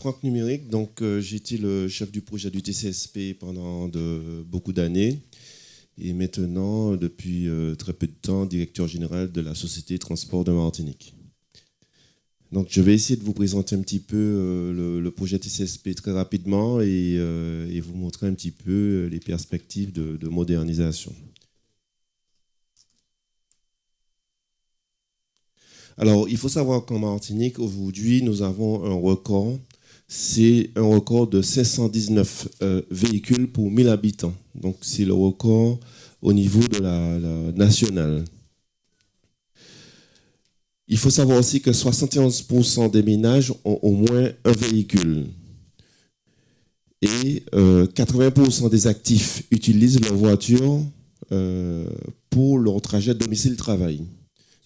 Franck Numérique, donc j'ai été le chef du projet du TCSP pendant beaucoup d'années et maintenant, depuis très peu de temps, directeur général de la Société Transport de Martinique. Donc je vais essayer de vous présenter un petit peu le projet TCSP très rapidement et vous montrer un petit peu les perspectives de modernisation. Alors, il faut savoir qu'en Martinique, aujourd'hui, nous avons un record. C'est un record de 519 véhicules pour 1000 habitants. Donc, c'est le record au niveau de la nationale. Il faut savoir aussi que 71% des ménages ont au moins un véhicule. Et 80% des actifs utilisent leur voiture pour leur trajet domicile-travail.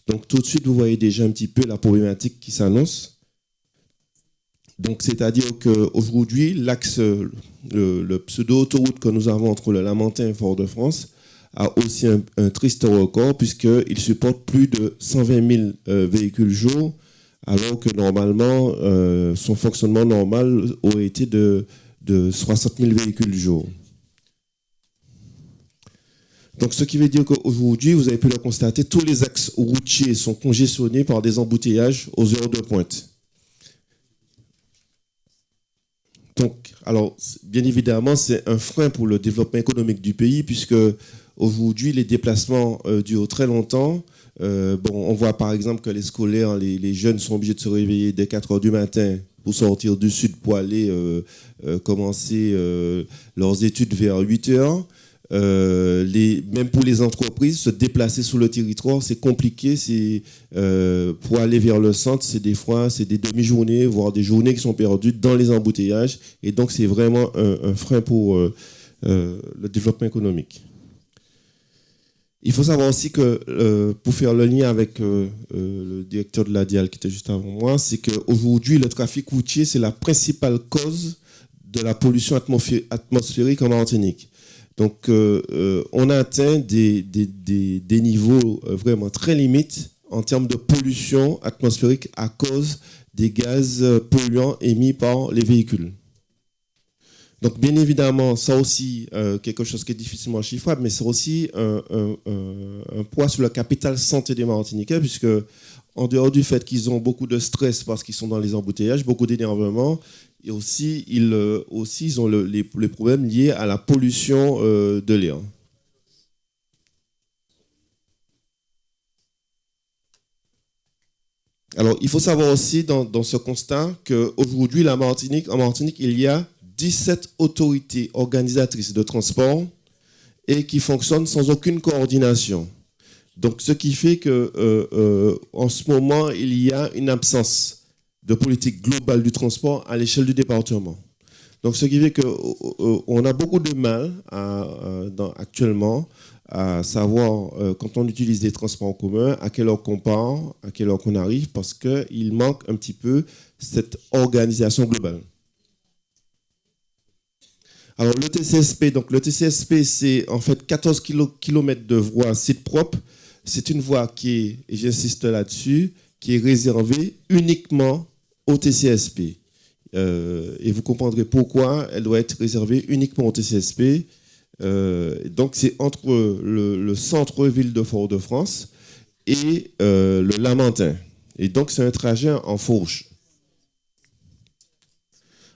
Donc tout de suite, vous voyez déjà un petit peu la problématique qui s'annonce. Donc c'est-à-dire qu'aujourd'hui, l'axe, le pseudo-autoroute que nous avons entre le Lamentin et Fort-de-France a aussi un triste record puisqu'il supporte plus de 120 000 véhicules jour, alors que normalement, son fonctionnement normal aurait été de 60 000 véhicules jour. Donc, ce qui veut dire qu'aujourd'hui, vous avez pu le constater, tous les axes routiers sont congestionnés par des embouteillages aux heures de pointe. Donc, alors, bien évidemment, c'est un frein pour le développement économique du pays, puisque aujourd'hui, les déplacements durent très longtemps. On voit par exemple que les scolaires, les jeunes sont obligés de se réveiller dès 4 heures du matin pour sortir du sud pour aller commencer leurs études vers 8 heures. Même pour les entreprises, se déplacer sur le territoire, c'est compliqué. Pour aller vers le centre, c'est des demi-journées, voire des journées qui sont perdues dans les embouteillages. Et donc, c'est vraiment un frein pour le développement économique. Il faut savoir aussi que, pour faire le lien avec le directeur de l'ADIAL qui était juste avant moi, c'est qu'aujourd'hui, le trafic routier, c'est la principale cause de la pollution atmosphérique en Martinique. Donc, on a atteint des niveaux vraiment très limites en termes de pollution atmosphérique à cause des gaz polluants émis par les véhicules. Donc, bien évidemment, ça aussi, quelque chose qui est difficilement chiffrable, mais c'est aussi un poids sur le capital santé des Martiniquais, puisque en dehors du fait qu'ils ont beaucoup de stress parce qu'ils sont dans les embouteillages, beaucoup d'énervement, et aussi, ils ont les problèmes liés à la pollution de l'air. Alors, il faut savoir aussi dans ce constat qu'aujourd'hui, en Martinique, il y a 17 autorités organisatrices de transport et qui fonctionnent sans aucune coordination. Donc, ce qui fait qu'en ce moment, il y a une absence de politique globale du transport à l'échelle du département. Donc, ce qui fait qu'on a beaucoup de mal actuellement à savoir, quand on utilise des transports en commun, à quelle heure qu'on part, à quelle heure qu'on arrive, parce qu'il manque un petit peu cette organisation globale. Alors, le TCSP, c'est en fait 14 km de voies site propre. C'est une voie qui est, et j'insiste là-dessus, qui est réservée uniquement au TCSP. Et vous comprendrez pourquoi elle doit être réservée uniquement au TCSP. Donc, c'est entre le centre-ville de Fort-de-France et le Lamentin. Et donc, c'est un trajet en fourche.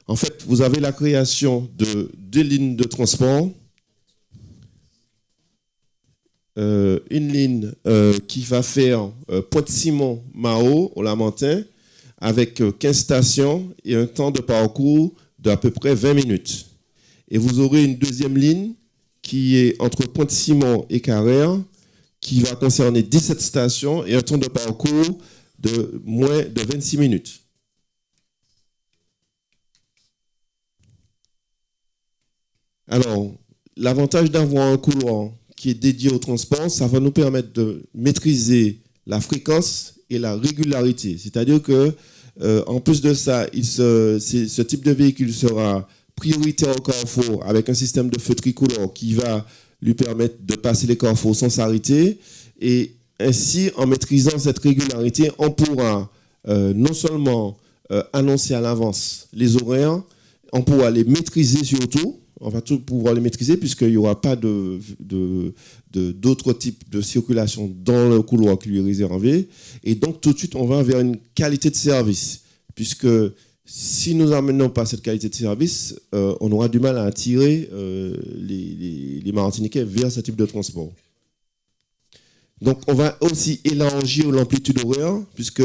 En fait, vous avez la création de 2 lignes de transport. Une ligne qui va faire Pointe-Simon-Mao au Lamentin avec 15 stations et un temps de parcours d'à peu près 20 minutes. Et vous aurez une deuxième ligne qui est entre Pointe-Simon et Carrère qui va concerner 17 stations et un temps de parcours de moins de 26 minutes. Alors, l'avantage d'avoir un couloir qui est dédié au transport, ça va nous permettre de maîtriser la fréquence et la régularité. C'est-à-dire que, en plus de ça, ce type de véhicule sera prioritaire au carrefour avec un système de feu tricolore qui va lui permettre de passer les carrefours sans s'arrêter. Et ainsi, en maîtrisant cette régularité, on pourra non seulement annoncer à l'avance les horaires, on pourra les maîtriser surtout. On va tout pouvoir les maîtriser puisqu'il n'y aura pas d'autres types de circulation dans le couloir qui lui est réservé. Et donc, tout de suite, on va vers une qualité de service. Puisque si nous n'amenons pas cette qualité de service, on aura du mal à attirer les Martiniquais vers ce type de transport. Donc, on va aussi élargir l'amplitude horaire, puisque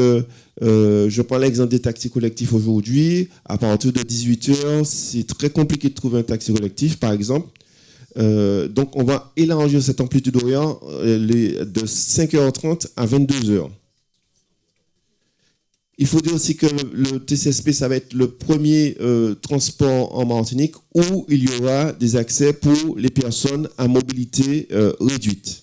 je prends l'exemple des taxis collectifs aujourd'hui. À partir de 18h, c'est très compliqué de trouver un taxi collectif, par exemple. Donc, on va élargir cette amplitude horaire de 5h30 à 22h. Il faut dire aussi que le TCSP, ça va être le premier transport en Martinique où il y aura des accès pour les personnes à mobilité réduite.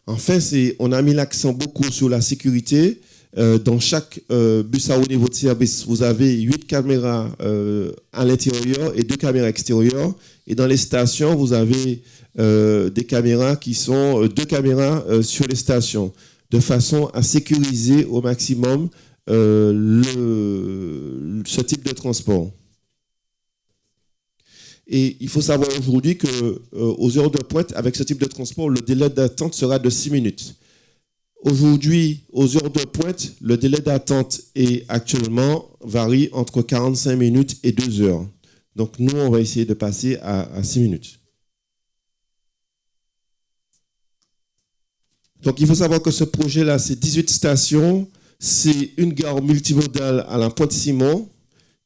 Enfin, on a mis l'accent beaucoup sur la sécurité. Dans chaque bus à haut niveau de service, vous avez 8 caméras à l'intérieur et 2 caméras extérieures. Et dans les stations, vous avez des caméras qui sont 2 caméras sur les stations, de façon à sécuriser au maximum ce type de transport. Et il faut savoir aujourd'hui qu'aux heures de pointe, avec ce type de transport, le délai d'attente sera de 6 minutes. Aujourd'hui, aux heures de pointe, le délai d'attente actuellement varie entre 45 minutes et 2 heures. Donc nous, on va essayer de passer à 6 minutes. Donc il faut savoir que ce projet-là, c'est 18 stations, c'est une gare multimodale à la Pointe-Simon,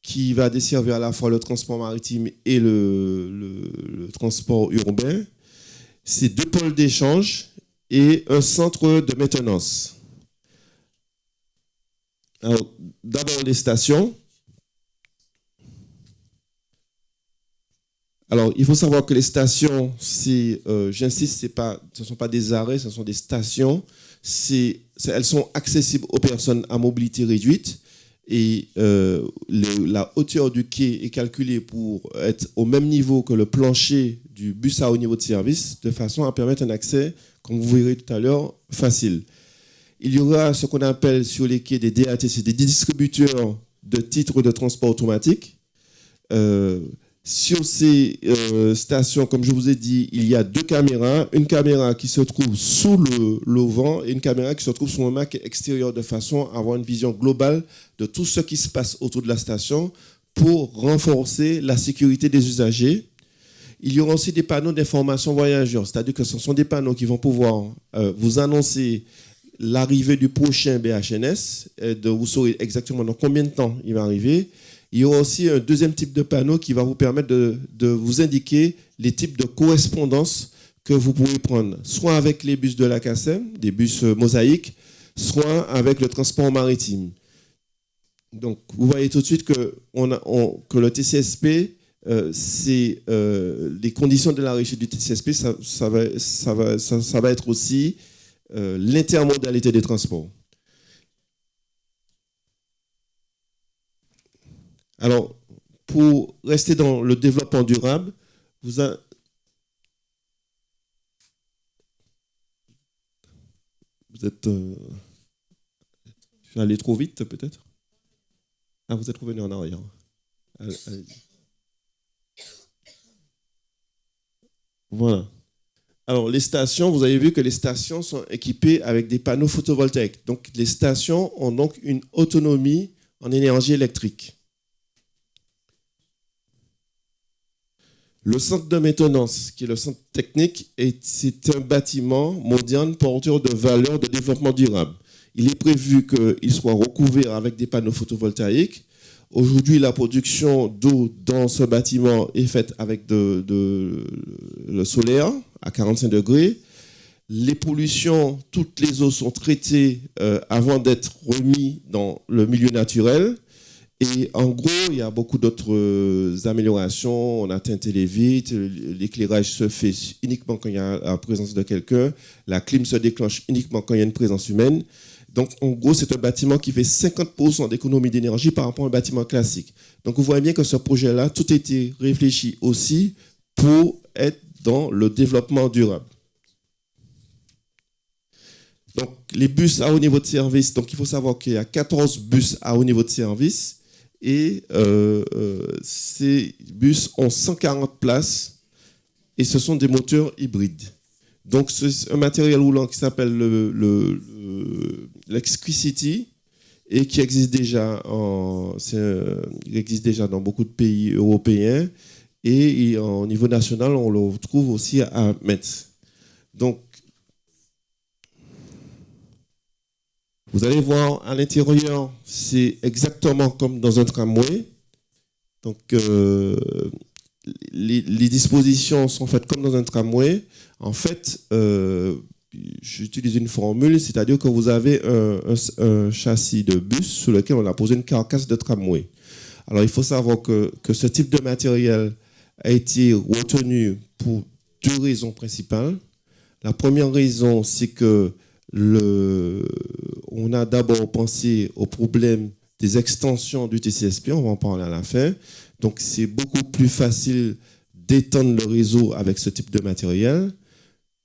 qui va desservir à la fois le transport maritime et le transport urbain. C'est 2 pôles d'échange et un centre de maintenance. Alors, d'abord les stations. Alors, il faut savoir que les stations, j'insiste, ce ne sont pas des arrêts, ce sont des stations. Elles sont accessibles aux personnes à mobilité réduite. Et la hauteur du quai est calculée pour être au même niveau que le plancher du bus à haut niveau de service, de façon à permettre un accès, comme vous verrez tout à l'heure, facile. Il y aura ce qu'on appelle sur les quais des DATC, des distributeurs de titres de transport automatique. Sur ces stations, comme je vous ai dit, il y a 2 caméras. Une caméra qui se trouve sous l'auvent et une caméra qui se trouve sur un mât extérieur, de façon à avoir une vision globale de tout ce qui se passe autour de la station pour renforcer la sécurité des usagers. Il y aura aussi des panneaux d'information voyageurs, c'est-à-dire que ce sont des panneaux qui vont pouvoir vous annoncer l'arrivée du prochain BHNS, vous saurez exactement dans combien de temps il va arriver. Il y aura aussi un deuxième type de panneau qui va vous permettre de vous indiquer les types de correspondance que vous pouvez prendre, soit avec les bus de la CACEM, des bus mosaïques, soit avec le transport maritime. Donc, vous voyez tout de suite que le TCSP, les conditions de la réussite du TCSP, ça va être aussi l'intermodalité des transports. Alors, pour rester dans le développement durable, vous êtes... je suis allé trop vite, peut-être? Ah, vous êtes revenu en arrière. Allez. Voilà. Alors, les stations, vous avez vu que les stations sont équipées avec des panneaux photovoltaïques. Donc, les stations ont donc une autonomie en énergie électrique. Le centre de maintenance, qui est le centre technique, c'est un bâtiment moderne porteur de valeurs de développement durable. Il est prévu qu'il soit recouvert avec des panneaux photovoltaïques. Aujourd'hui, la production d'eau dans ce bâtiment est faite avec le solaire à 45 degrés. Les pollutions, toutes les eaux sont traitées avant d'être remises dans le milieu naturel. Et en gros, il y a beaucoup d'autres améliorations. On a teinté les vitres, l'éclairage se fait uniquement quand il y a la présence de quelqu'un, la clim se déclenche uniquement quand il y a une présence humaine. Donc, en gros, c'est un bâtiment qui fait 50% d'économie d'énergie par rapport à un bâtiment classique. Donc, vous voyez bien que ce projet-là, tout a été réfléchi aussi pour être dans le développement durable. Donc, les bus à haut niveau de service, donc il faut savoir qu'il y a 14 bus à haut niveau de service et ces bus ont 140 places et ce sont des moteurs hybrides. Donc, c'est un matériel roulant qui s'appelle l'Exquisity et qui existe déjà, il existe déjà dans beaucoup de pays européens et au niveau national, on le retrouve aussi à Metz. Donc, vous allez voir à l'intérieur, c'est exactement comme dans un tramway. Donc, les dispositions sont faites comme dans un tramway. En fait, j'utilise une formule, c'est-à-dire que vous avez un châssis de bus sur lequel on a posé une carcasse de tramway. Alors, il faut savoir que ce type de matériel a été retenu pour deux raisons principales. La première raison, c'est que on a d'abord pensé au problème des extensions du TCSP, on va en parler à la fin. Donc, c'est beaucoup plus facile d'étendre le réseau avec ce type de matériel.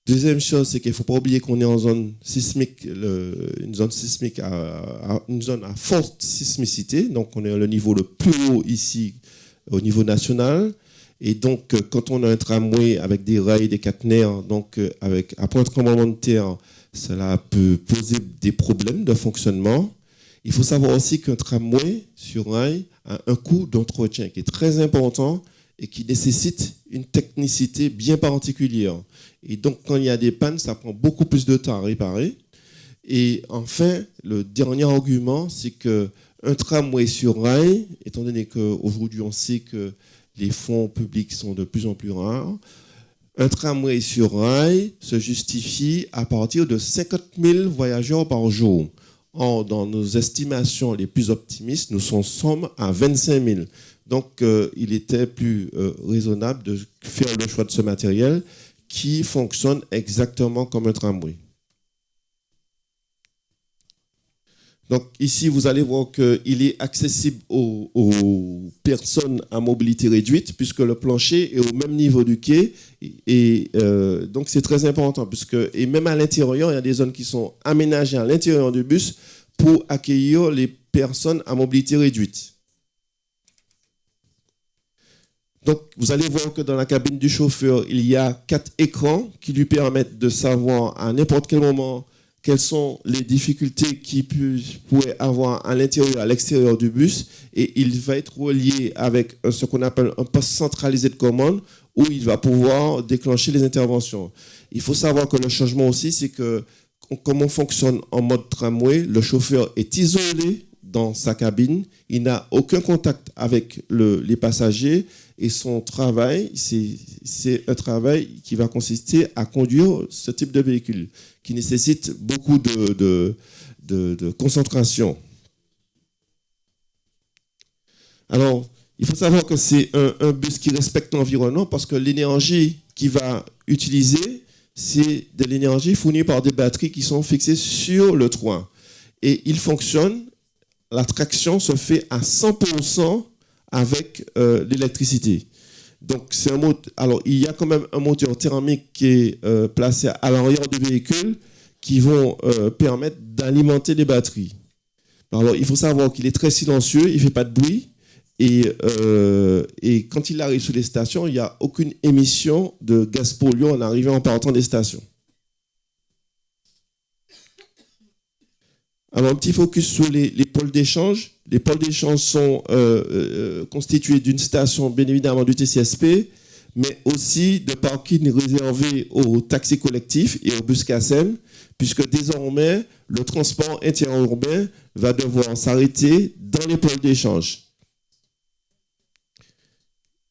Deuxième chose, c'est qu'il ne faut pas oublier qu'on est en zone sismique, une zone à forte sismicité. Donc, on est à le niveau le plus haut ici, au niveau national. Et donc, quand on a un tramway avec des rails, des caténaires, donc après un tremblement de terre, cela peut poser des problèmes de fonctionnement. Il faut savoir aussi qu'un tramway sur rail a un coût d'entretien qui est très important et qui nécessite une technicité bien particulière. Et donc, quand il y a des pannes, ça prend beaucoup plus de temps à réparer. Et enfin, le dernier argument, c'est qu'un tramway sur rail, étant donné qu'aujourd'hui on sait que les fonds publics sont de plus en plus rares, un tramway sur rail se justifie à partir de 50 000 voyageurs par jour. Or, dans nos estimations les plus optimistes, nous sommes à 25 000. Donc, il était plus raisonnable de faire le choix de ce matériel qui fonctionne exactement comme un tramway. Donc ici, vous allez voir qu'il est accessible aux personnes à mobilité réduite puisque le plancher est au même niveau du quai. Et donc c'est très important et même à l'intérieur, il y a des zones qui sont aménagées à l'intérieur du bus pour accueillir les personnes à mobilité réduite. Donc vous allez voir que dans la cabine du chauffeur, il y a 4 écrans qui lui permettent de savoir à n'importe quel moment quelles sont les difficultés qu'il pourrait avoir à l'intérieur, à l'extérieur du bus, et il va être relié avec ce qu'on appelle un poste centralisé de commande, où il va pouvoir déclencher les interventions. Il faut savoir que le changement aussi, c'est que comme on fonctionne en mode tramway, le chauffeur est isolé dans sa cabine, il n'a aucun contact avec les passagers, et son travail, c'est un travail qui va consister à conduire ce type de véhicule, qui nécessite beaucoup de concentration. Alors, il faut savoir que c'est un bus qui respecte l'environnement parce que l'énergie qu'il va utiliser, c'est de l'énergie fournie par des batteries qui sont fixées sur le toit. Et il fonctionne, la traction se fait à 100% avec l'électricité. Donc, alors, il y a quand même un moteur thermique qui est placé à l'arrière du véhicule qui vont permettre d'alimenter les batteries. Alors, il faut savoir qu'il est très silencieux, il ne fait pas de bruit. Et quand il arrive sur les stations, il n'y a aucune émission de gaz polluant en arrivant en partant des stations. Alors, un petit focus sur les pôles d'échange. Les pôles d'échange sont constitués d'une station, bien évidemment, du TCSP, mais aussi de parkings réservés aux taxis collectifs et aux bus CACEM, puisque désormais, le transport interurbain va devoir s'arrêter dans les pôles d'échange.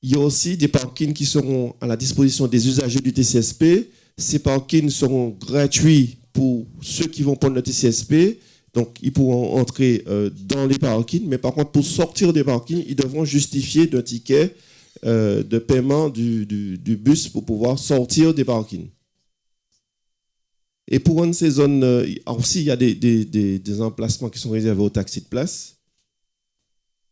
Il y a aussi des parkings qui seront à la disposition des usagers du TCSP. Ces parkings seront gratuits pour ceux qui vont prendre le TCSP. Donc, ils pourront entrer dans les parkings, mais par contre, pour sortir des parkings, ils devront justifier d'un ticket de paiement du bus pour pouvoir sortir des parkings. Et pour une de ces zones, aussi, il y a des emplacements qui sont réservés aux taxis de place.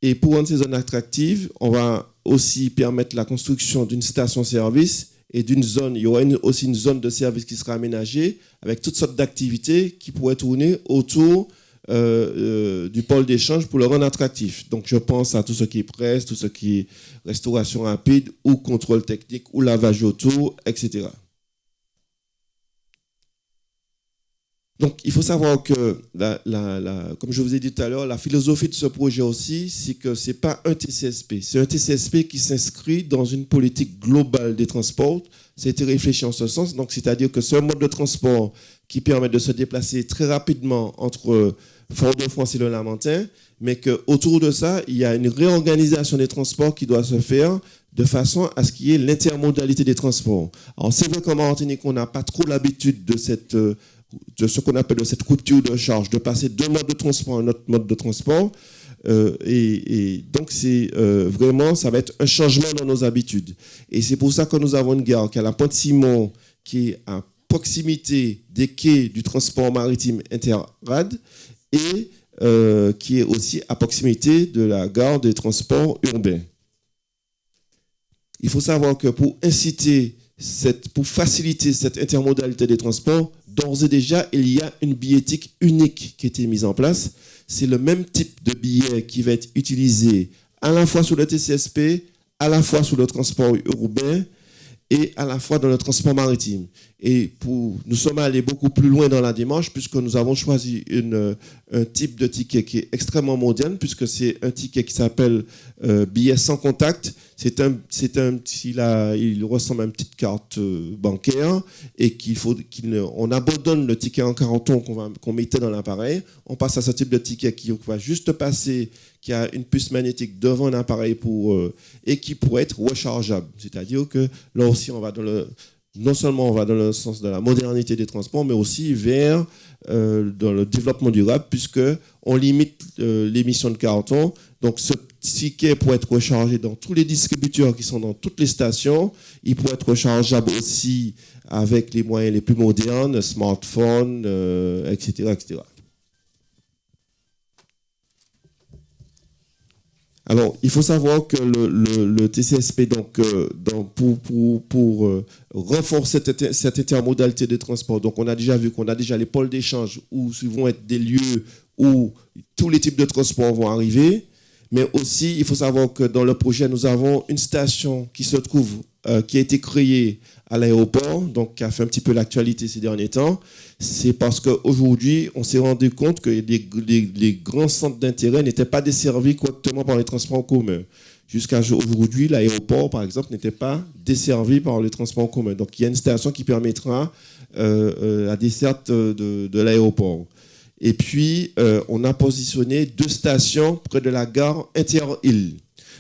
Et pour une de ces zones attractives, on va aussi permettre la construction d'une station-service et d'une zone, il y aura aussi une zone de service qui sera aménagée avec toutes sortes d'activités qui pourraient tourner autour du pôle d'échange pour le rendre attractif. Donc je pense à tout ce qui est presse, tout ce qui est restauration rapide ou contrôle technique ou lavage auto, etc. Donc, il faut savoir que, comme je vous ai dit tout à l'heure, la philosophie de ce projet aussi, c'est que ce n'est pas un TCSP. C'est un TCSP qui s'inscrit dans une politique globale des transports. C'était réfléchi en ce sens. Donc, c'est-à-dire que c'est un mode de transport qui permet de se déplacer très rapidement entre Fort-de-France et le Lamentin, mais qu'autour de ça, il y a une réorganisation des transports qui doit se faire de façon à ce qu'il y ait l'intermodalité des transports. Alors, c'est vrai qu'en Martinique, on n'a pas trop l'habitude de ce qu'on appelle de cette rupture de charge, de passer d'un mode de transport à un autre mode de transport. Et donc, c'est vraiment, ça va être un changement dans nos habitudes. Et c'est pour ça que nous avons une gare qui est à la Pointe-Simon, qui est à proximité des quais du transport maritime Interrad et qui est aussi à proximité de la gare des transports urbains. Il faut savoir que pour faciliter cette intermodalité des transports, d'ores et déjà, il y a une billettique unique qui a été mise en place. C'est le même type de billet qui va être utilisé à la fois sur le TCSP, à la fois sur le transport urbain et à la fois dans le transport maritime. Et nous sommes allés beaucoup plus loin dans la démarche puisque nous avons choisi un type de ticket qui est extrêmement moderne puisque c'est un ticket qui s'appelle billet sans contact. Il ressemble à une petite carte bancaire et on abandonne le ticket en carton qu'on mettait dans l'appareil. On passe à ce type de ticket qui va juste passer, qui a une puce magnétique devant un appareil et qui pourrait être rechargeable. C'est-à-dire que là aussi, non seulement on va dans le sens de la modernité des transports, mais aussi vers dans le développement durable, puisqu'on limite l'émission de carton. Donc, ce ticket pourrait être rechargé dans tous les distributeurs qui sont dans toutes les stations. Il pourrait être rechargeable aussi avec les moyens les plus modernes, smartphones, etc., etc. Alors, il faut savoir que le TCSP, pour renforcer cette intermodalité des transports, donc on a déjà vu qu'on a déjà les pôles d'échange où vont être des lieux où tous les types de transports vont arriver. Mais aussi, il faut savoir que dans le projet, nous avons une station qui se trouve, qui a été créée à l'aéroport, donc qui a fait un petit peu l'actualité ces derniers temps. C'est parce qu'aujourd'hui, on s'est rendu compte que les grands centres d'intérêt n'étaient pas desservis correctement par les transports en commun. Jusqu'à aujourd'hui, l'aéroport, par exemple, n'était pas desservi par les transports en commun. Donc, il y a une station qui permettra la desserte de l'aéroport. Et puis, on a positionné 2 stations près de la gare Inter-Île.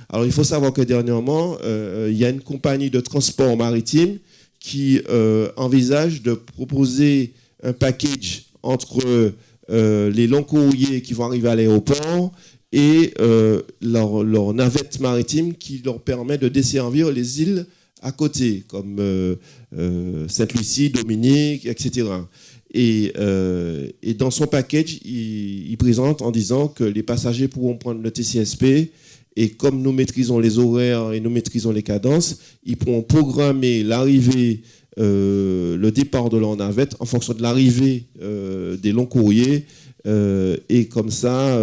Alors, il faut savoir que dernièrement, il y a une compagnie de transport maritime qui envisage de proposer un package entre les longs courriers qui vont arriver à l'aéroport et leur navette maritime qui leur permet de desservir les îles à côté, comme Sainte-Lucie, Dominique, etc. Et dans son package, il présente en disant que les passagers pourront prendre le TCSP et comme nous maîtrisons les horaires et nous maîtrisons les cadences, ils pourront programmer l'arrivée, le départ de leur navette en fonction de l'arrivée des longs courriers. Et comme ça,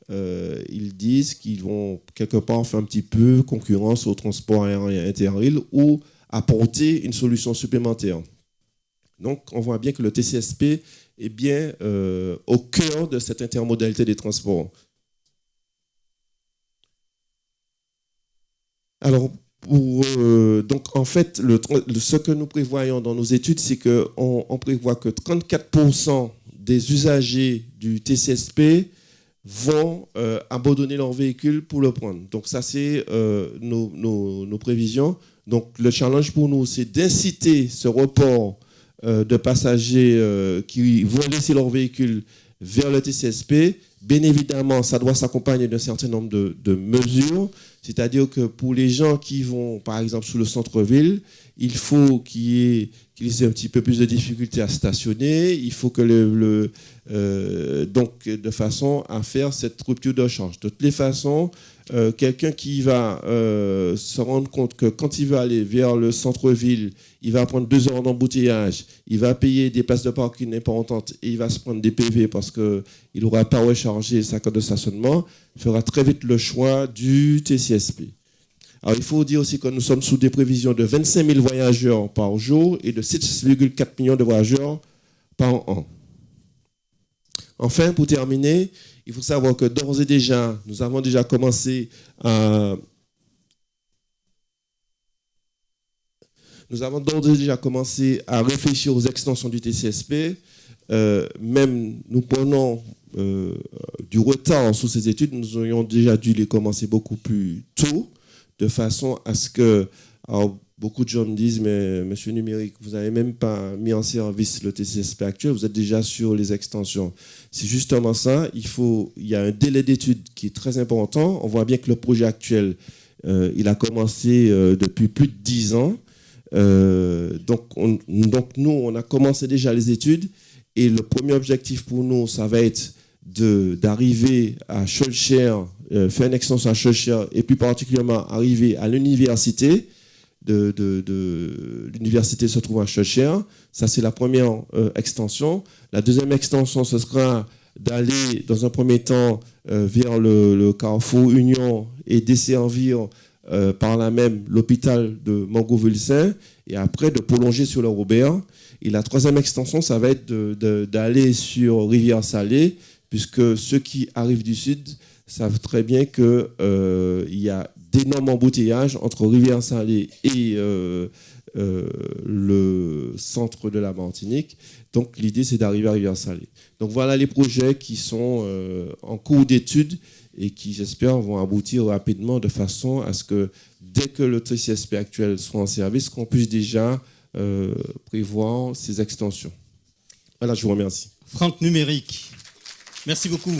ils disent qu'ils vont quelque part faire un petit peu concurrence au transport aérien inter-île ou apporter une solution supplémentaire. Donc, on voit bien que le TCSP est bien au cœur de cette intermodalité des transports. Alors, donc, en fait, ce que nous prévoyons dans nos études, c'est qu'on prévoit que 34% des usagers du TCSP vont abandonner leur véhicule pour le prendre. Donc, ça, c'est nos prévisions. Donc, le challenge pour nous, c'est d'inciter ce report de passagers qui vont laisser leur véhicule vers le TCSP. Bien évidemment, ça doit s'accompagner d'un certain nombre de mesures. C'est-à-dire que pour les gens qui vont, par exemple, sous le centre-ville, il faut qu'ils aient un petit peu plus de difficultés à stationner. Il faut que donc, de façon à faire cette rupture de change. De toutes les façons, quelqu'un qui va se rendre compte que quand il va aller vers le centre-ville, il va prendre 2 heures d'embouteillage, il va payer des places de parking importantes et il va se prendre des PV parce qu'il n'aura pas rechargé sa carte de stationnement, il fera très vite le choix du TCSP. Alors, il faut dire aussi que nous sommes sous des prévisions de 25 000 voyageurs par jour et de 6,4 millions de voyageurs par an. Enfin, pour terminer, il faut savoir que d'ores et déjà, nous avons déjà commencé à... Nous avons d'ores et déjà commencé à réfléchir aux extensions du TCSP. Même nous prenons du retard sur ces études. Nous aurions déjà dû les commencer beaucoup plus tôt, de façon à ce que... Alors, beaucoup de gens me disent, mais monsieur Numérique, vous n'avez même pas mis en service le TCSP actuel, vous êtes déjà sur les extensions. C'est justement ça, il y a un délai d'étude qui est très important. On voit bien que le projet actuel, il a commencé depuis plus de 10 ans. Donc nous, on a commencé déjà les études et le premier objectif pour nous, ça va être d'arriver à Schœlcher, faire une extension à Schœlcher et plus particulièrement arriver à l'université. L'université se trouve à Schœlcher. Ça, c'est la première extension. La deuxième extension, ce sera d'aller, dans un premier temps, vers le carrefour Union et desservir par là même l'hôpital de Montgauvilsin et après de prolonger sur le Robert. Et la troisième extension, ça va être d'aller sur Rivière-Salée, puisque ceux qui arrivent du sud savent très bien qu'il y a d'énormes embouteillages entre Rivière-Salée et le centre de la Martinique. Donc l'idée, c'est d'arriver à Rivière-Salée. Donc voilà les projets qui sont en cours d'étude et qui, j'espère, vont aboutir rapidement de façon à ce que, dès que le TCSP actuel sera en service, qu'on puisse déjà prévoir ces extensions. Voilà, je vous remercie. Franck Numérique, merci beaucoup.